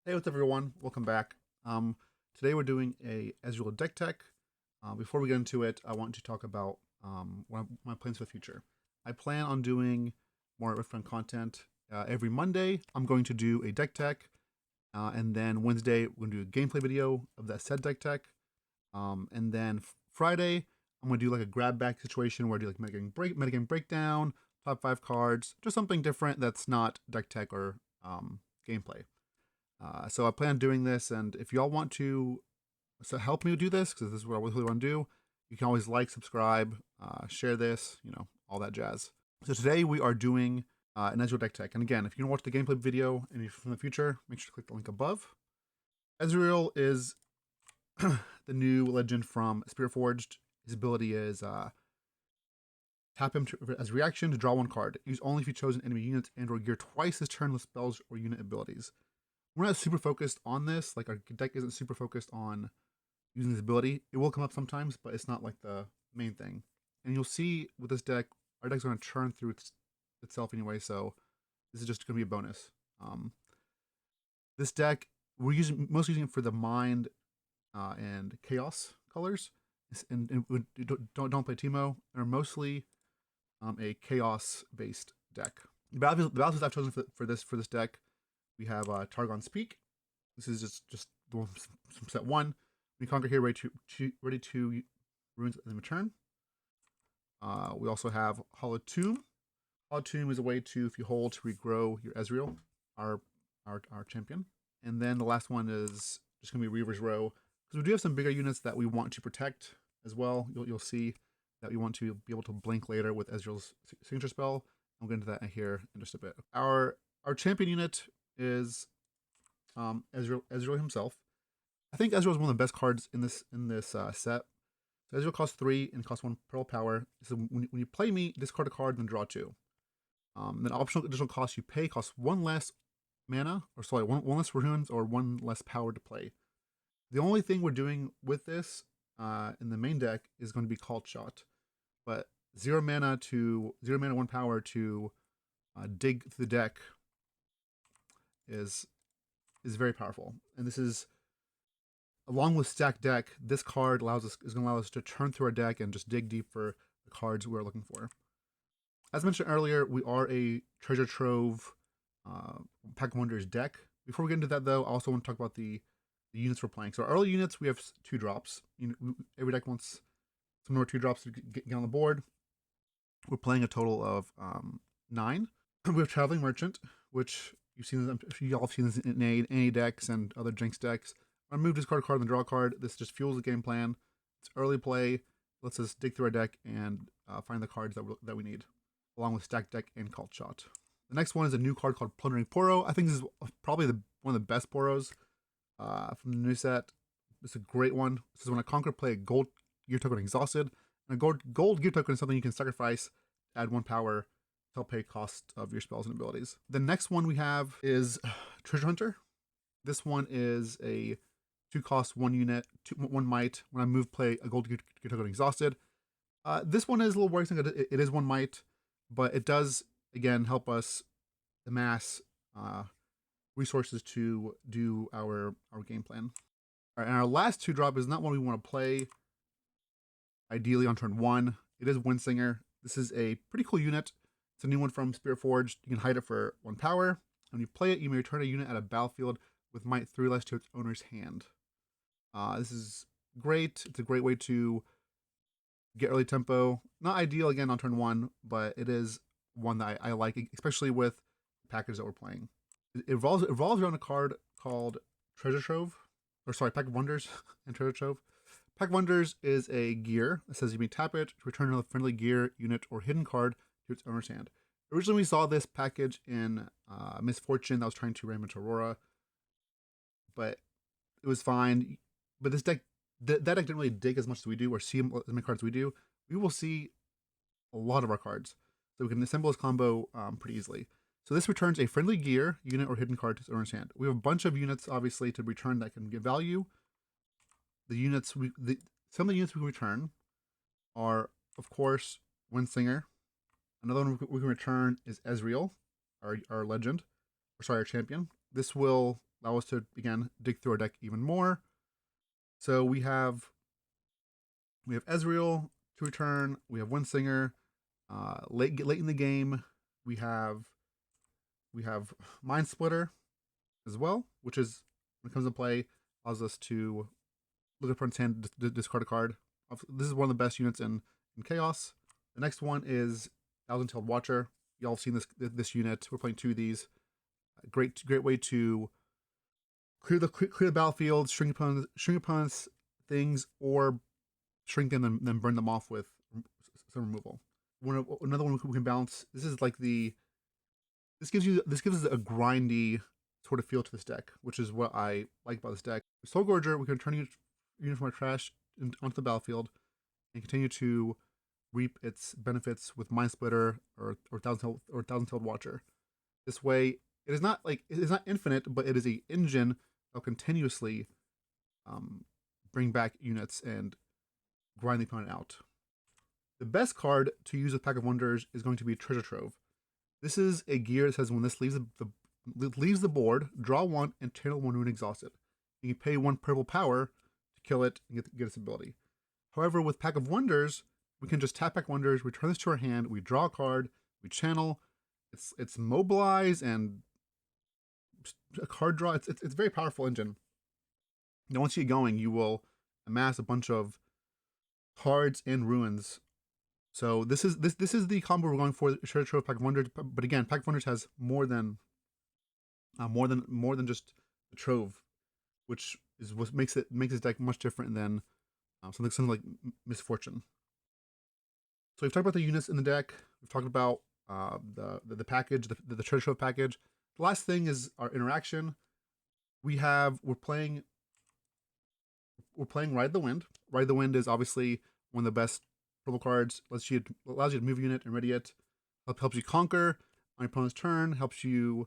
Hey, what's up, everyone? Welcome back. Today we're doing a Ezreal deck tech. Before we get into it, I want to talk about my plans for the future. I plan on doing more Riftbound content every Monday. I'm going to do a deck tech, and then Wednesday we're going to do a gameplay video of that said deck tech. And then Friday I'm going to do like a grab bag situation where I do like metagame breakdown, top 5 cards, just something different that's not deck tech or gameplay. So I plan on doing this, and if y'all want to help me do this, because this is what I really want to do, you can always like, subscribe, share this, all that jazz. So today we are doing an Ezreal deck tech. And again, if you want to watch the gameplay video and from the future, make sure to click the link above. Ezreal is the new legend from Spiritforged. His ability is tap him as a reaction to draw one card. Use only if you chosen enemy units and or gear twice his turn with spells or unit abilities. We're not super focused on this. Like, our deck isn't super focused on using this ability. It will come up sometimes, but it's not like the main thing. And you'll see with this deck, our deck's going to churn through itself anyway, so this is just going to be a bonus. This deck, we're mostly using it for the mind and chaos colors, and don't play Teemo, and are mostly a chaos based deck. The battles I've chosen for this deck, we have Targon's Peak. This is just the one from set 1. When you conquer here, ready to ruins and return. We also have Hollow Tomb. Hollow Tomb is a way to, if you hold, to regrow your Ezreal, our champion. And then the last one is just going to be Reaver's Row, because we do have some bigger units that we want to protect as well. You'll see that we want to be able to blink later with Ezreal's signature spell. I'll get into that here in just a bit. Our champion unit is Ezreal himself. I think Ezreal is one of the best cards in this set. So Ezreal costs 3 and costs 1 pearl power. So when you play me, discard a card, then draw 2. Then optional additional costs you pay costs 1 less mana, or sorry, one less runes or 1 less power to play. The only thing we're doing with this in the main deck is going to be Cult Shot, but 0 mana 1 power to dig through the deck is very powerful. And this is, along with stacked deck, this card is going to allow us to turn through our deck and just dig deep for the cards we're looking for. As mentioned earlier, we are a treasure trove Pack of Wonders deck. Before we get into that, though, I also want to talk about the units we're playing. So our early units, we have 2 drops. Every deck wants some more 2 drops to get on the board. We're playing a total of 9. We have Traveling Merchant, which y'all have seen this in any decks and other Jinx decks. I move this card, and draw a card. This just fuels the game plan. It's early play. Lets us dig through our deck and find the cards that we need, along with stacked deck and Cult Shot. The next one is a new card called Plundering Poro. I think this is probably one of the best Poros from the new set. It's a great one. This is when a conquer, play a gold gear token exhausted. And a gold gear token is something you can sacrifice, add 1 power to help pay cost of your spells and abilities. The next one we have is Treasure Hunter. This one is a 2 cost 1 unit, 1 might. When I move, play a gold gear token exhausted. This one is a little worrisome. It is 1 might, but it does, again, help us amass resources to do our game plan. All right, and our last 2 drop is not one we want to play ideally on turn 1. It is Windsinger. This is a pretty cool unit. It's a new one from Spiritforged. You can hide it for 1 power. And when you play it, you may return a unit at a battlefield with might 3 less to its owner's hand. This is great. It's a great way to get early tempo. Not ideal, again, on turn 1, but it is one that I like, especially with the package that we're playing. It revolves around a card called Treasure Trove, or sorry, Pack of Wonders and Treasure Trove. Pack of Wonders is a gear that says you may tap it to return another friendly gear, unit, or hidden card to its owner's hand. Originally, we saw this package in Misfortune that was trying to ram into Aurora, but it was fine. But this deck, that deck didn't really dig as much as we do, or see as many cards as we do. We will see a lot of our cards, so we can assemble this combo pretty easily. So this returns a friendly gear, unit, or hidden card to its owner's hand. We have a bunch of units, obviously, to return that can give value. Some of the units we can return are, of course, Windsinger. Another one we can return is Ezreal, our legend, or sorry, our champion. This will allow us to, again, dig through our deck even more. So we have Ezreal to return. We have Windsinger. Late in the game, we have Mind Splitter as well, which is, when it comes to play, allows us to look at opponent's hand, discard a card. This is one of the best units in Chaos. The next one is Thousand-Tailed Watcher. Y'all have seen this unit. We're playing 2 of these. Great way to clear the battlefield, shrink opponents' things, or shrink them and then burn them off with some removal. Another one we can balance. This is like this gives us a grindy sort of feel to this deck, which is what I like about this deck. Soul Gorger, we can turn unit from our trash onto the battlefield and continue to reap its benefits with Mind Splitter or Thousand-Tailed Watcher. This way, it is not infinite, but it is an engine that will continuously bring back units and grind the opponent out. The best card to use with Pack of Wonders is going to be Treasure Trove. This is a gear that says when this leaves the board, draw 1 and channel 1 when exhausted. You can pay 1 purple power to kill it and get its ability. However, with Pack of Wonders, we can just tap Pack of Wonders, return this to our hand, we draw a card, we channel. It's mobilize and a card draw. It's a very powerful engine. Now once you get going, you will amass a bunch of cards and ruins. So this is the combo we're going for. Treasure Trove, Pack of Wonders, but again, Pack of Wonders has more than just the Trove, which is what makes this deck much different than something like Misfortune. So we've talked about the units in the deck. We've talked about the package, the Treasure Trove package. The last thing is our interaction. We're playing Ride the Wind. Ride the Wind is obviously one of the best purple cards. Allows you to move a unit and ready it. Helps you conquer on your opponent's turn. Helps you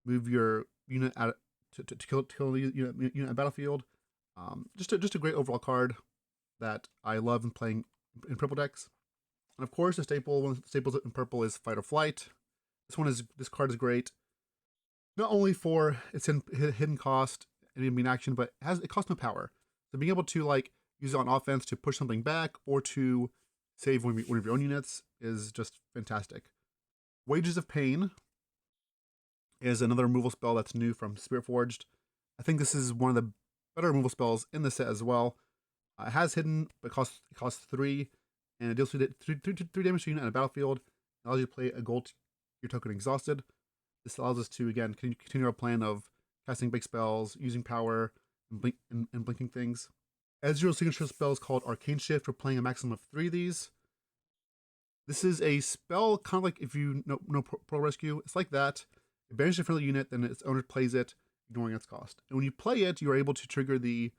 move your unit to kill the unit at battlefield. Just a great overall card that I love in playing in purple decks. And of course, one of the staples in purple is Fight or Flight. This card is great, not only for its hidden cost and enemy action, but it costs no power. So being able to use it on offense to push something back or to save one of your own units is just fantastic. Wages of Pain is another removal spell that's new from Spiritforged. I think this is one of the better removal spells in the set as well. It has hidden, but it costs 3, and it deals 3 damage to a unit on a battlefield. It allows you to play a gold your token exhausted. This allows us to, again, continue our plan of casting big spells, using power, and blinking things. Ezreal's signature spell is called Arcane Shift. We're playing a maximum of 3 of these. This is a spell kind of like if you know Pro Rescue. It's like that. It banishes a friendly unit, then its owner plays it, ignoring its cost. And when you play it, you are able to trigger the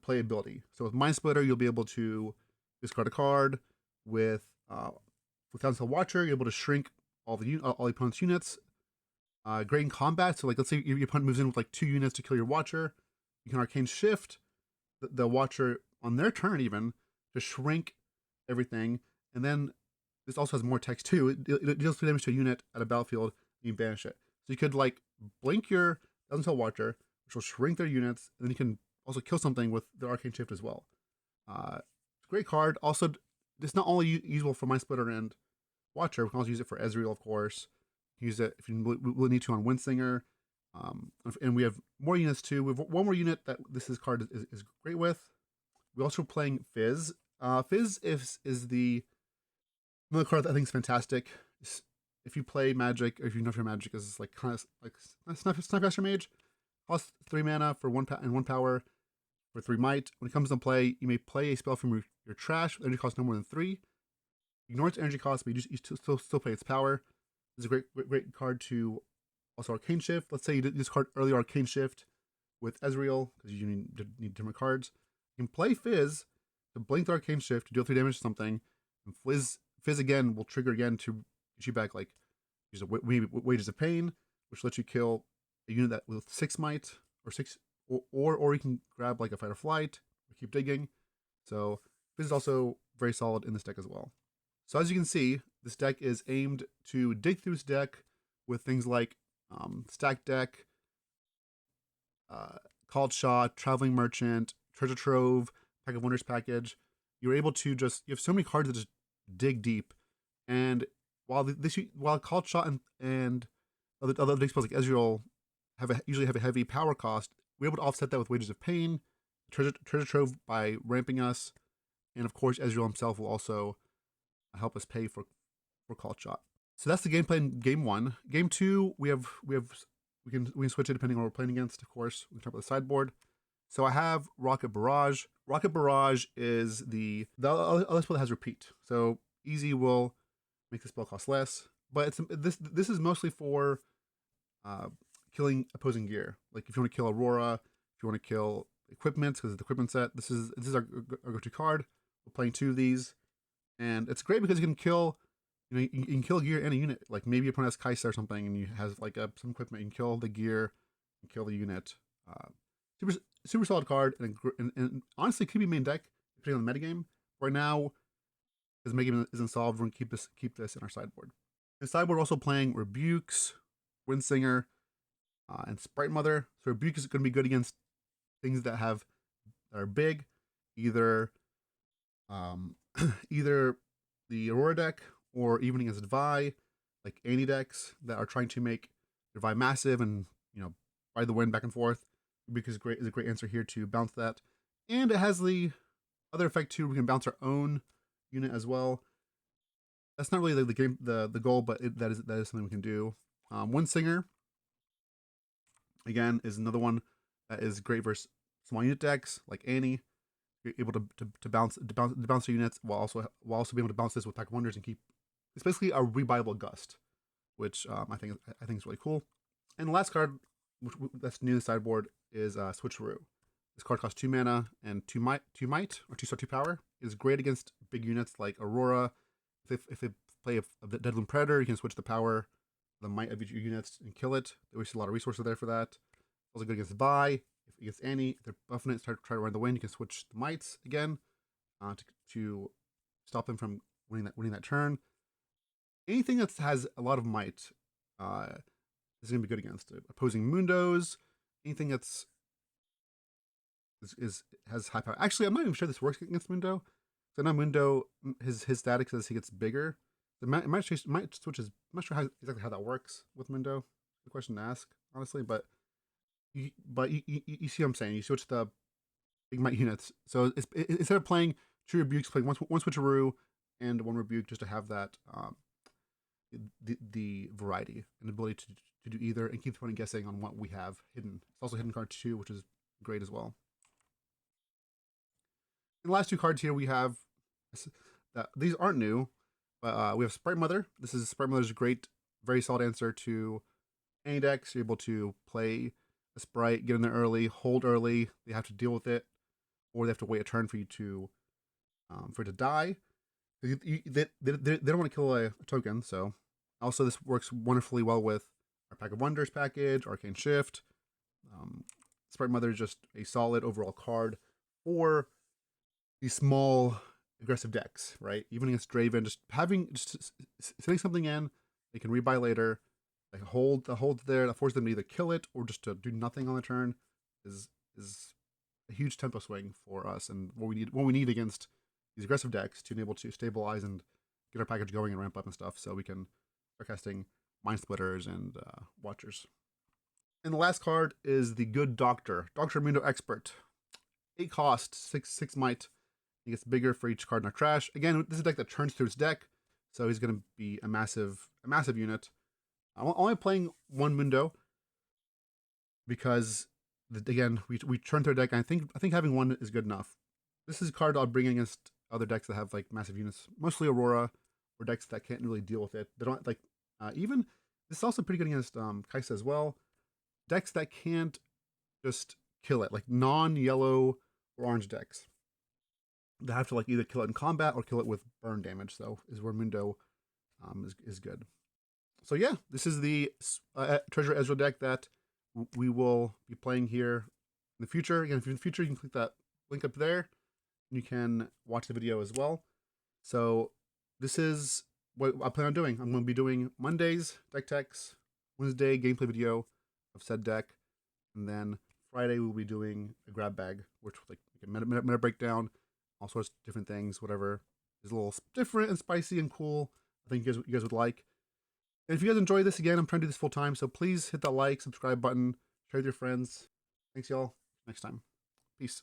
play ability. So with Mind Splitter, you'll be able to discard a card. With Thousand-Tailed Watcher, you're able to shrink all the opponent's units. Great in combat. So let's say your opponent moves in with 2 units to kill your Watcher. You can Arcane Shift the Watcher on their turn even to shrink everything. And then this also has more text too. It deals 2 damage to a unit at a battlefield and you banish it. So you could blink your Thousand-Tailed Watcher, which will shrink their units, and then you can also kill something with the Arcane Shift as well. Great card. Also, it's not only usable for Mind Splitter and Watcher. We can also use it for Ezreal, of course. Use it if you really need to on Windsinger. And we have more units too. We have one more unit that this card is great with. We're also playing Fizz. Fizz is another card that I think is fantastic. If you play Magic, or if you know if your Magic is kind of like Snapcaster Mage, costs 3 mana for 1 and 1 power for 3 might. When it comes to play, you may play a spell from your trash with energy cost no more than 3. Ignore its energy cost, but you still play its power. This is a great card to also Arcane Shift. Let's say you did this card earlier, Arcane Shift with Ezreal, because you need different cards. You can play Fizz to blink the Arcane Shift to deal 3 damage to something. And Fizz again will trigger again to get you back use Wages of Pain, which lets you kill a unit that with 6 might or 6, or you can grab a Fight or Flight or keep digging. So Fizz is also very solid in this deck as well. So as you can see, this deck is aimed to dig through this deck with things like Stack Deck, Called Shot, Traveling Merchant, Treasure Trove, Pack of Wonders package. You're able to you have so many cards that just dig deep. And while Called Shot and other big spells like Ezreal usually have a heavy power cost, we're able to offset that with Wages of Pain, Treasure Trove by ramping us, and of course Ezreal himself will also help us pay for Called Shot. So that's the gameplay in game 1. Game 2, we can switch it depending on what we're playing against. Of course, we can talk about the sideboard. So I have Rocket Barrage. Rocket Barrage is the other spell that has repeat. So easy will make the spell cost less, but this is mostly for killing opposing gear. Like if you want to kill Aurora, if you want to kill equipment, because it's the equipment set. This is our go-to card. We're playing 2 of these, and it's great because you can kill. You can kill gear and a unit. Like maybe your opponent has Kaisa or something, and you has like some equipment. You can kill the gear, and kill the unit. Super solid card, and honestly could be main deck depending on the metagame. Right now, as the metagame isn't solved, we're gonna keep this in our sideboard. In sideboard, we're also playing Rebukes, Windsinger, and Sprite Mother. So Rebuke is going to be good against things that are big, either either the Aurora deck or even against Vi, like Annie decks that are trying to make their Vi massive and ride the wind back and forth. Rebuke is a great answer here to bounce that, and it has the other effect too. We can bounce our own unit as well. That's not really the goal, but that is something we can do. Windsinger again is another one that is great versus small unit decks like Annie. You're able to bounce your units while also being able to bounce this with Pack of Wonders and keep. It's basically a rebuyable Gust, which I think is really cool. And the last card, that's new to the sideboard, is Switcheroo. This card costs 2 mana and 2 might or 2 star 2 power. It is great against big units like Aurora. If they play a Deadloom Predator, you can switch the power, the might of your units and kill it. They waste a lot of resources there for that. Also good against Vi. If against Annie, if they're buffing it, try to run the wind, you can switch the mites again to stop them from winning that turn. Anything that has a lot of might is going to be good against it. Opposing Mundos, anything that's has high power. Actually, I'm not even sure this works against Mundo. So now Mundo, his static says he gets bigger. The might switches. I'm not sure exactly how that works with Mundo. The question to ask, honestly, but you see what I'm saying. You switch the big might units. So instead of playing 2 rebukes, playing one switcheroo and 1 rebuke, just to have that the variety and ability to do either and keep the opponent guessing on what we have hidden. It's also hidden card 2, which is great as well. In the last 2 cards here, we have that these aren't new, but we have Sprite Mother. Sprite Mother's a great, very solid answer to any decks. You're able to play a Sprite, get in there early, hold early. They have to deal with it, or they have to wait a turn for you to for it to die. They don't want to kill a token, so also this works wonderfully well with our Pack of Wonders package, Arcane Shift. Sprite Mother is just a solid overall card for these small aggressive decks, right? Even against Draven, just sending something in, they can rebuy later. Like hold there, that forces them to either kill it or just to do nothing on the turn is a huge tempo swing for us, and what we need against these aggressive decks to be able to stabilize and get our package going and ramp up and stuff, so we can start casting Mind Splitters and Watchers. And the last card is the Good Doctor, Dr. Mundo Expert. 8 cost, 6 might. He gets bigger for each card in our trash. Again, this is a deck that turns through its deck, so he's going to be a massive unit. I'm only playing 1 Mundo because again we turn through a deck. And I think having 1 is good enough. This is a card I'll bring against other decks that have like massive units, mostly Aurora or decks that can't really deal with it. They don't like even this is also pretty good against Kaisa as well. Decks that can't just kill it, like non-yellow or orange decks. They have to like either kill it in combat or kill it with burn damage. So is where Mundo is good. So yeah, this is the Treasure Ezreal deck that we will be playing here in the future. Again, if you're in the future, you can click that link up there, and you can watch the video as well. So this is what I plan on doing. I'm going to be doing Mondays deck techs, Wednesday gameplay video of said deck, and then Friday we'll be doing a grab bag, which like a meta breakdown, all sorts of different things, whatever is a little different and spicy and cool. I think you guys would like. And if you guys enjoy this, again, I'm trying to do this full time, so please hit that like, subscribe button, share with your friends. Thanks, y'all. Next time. Peace.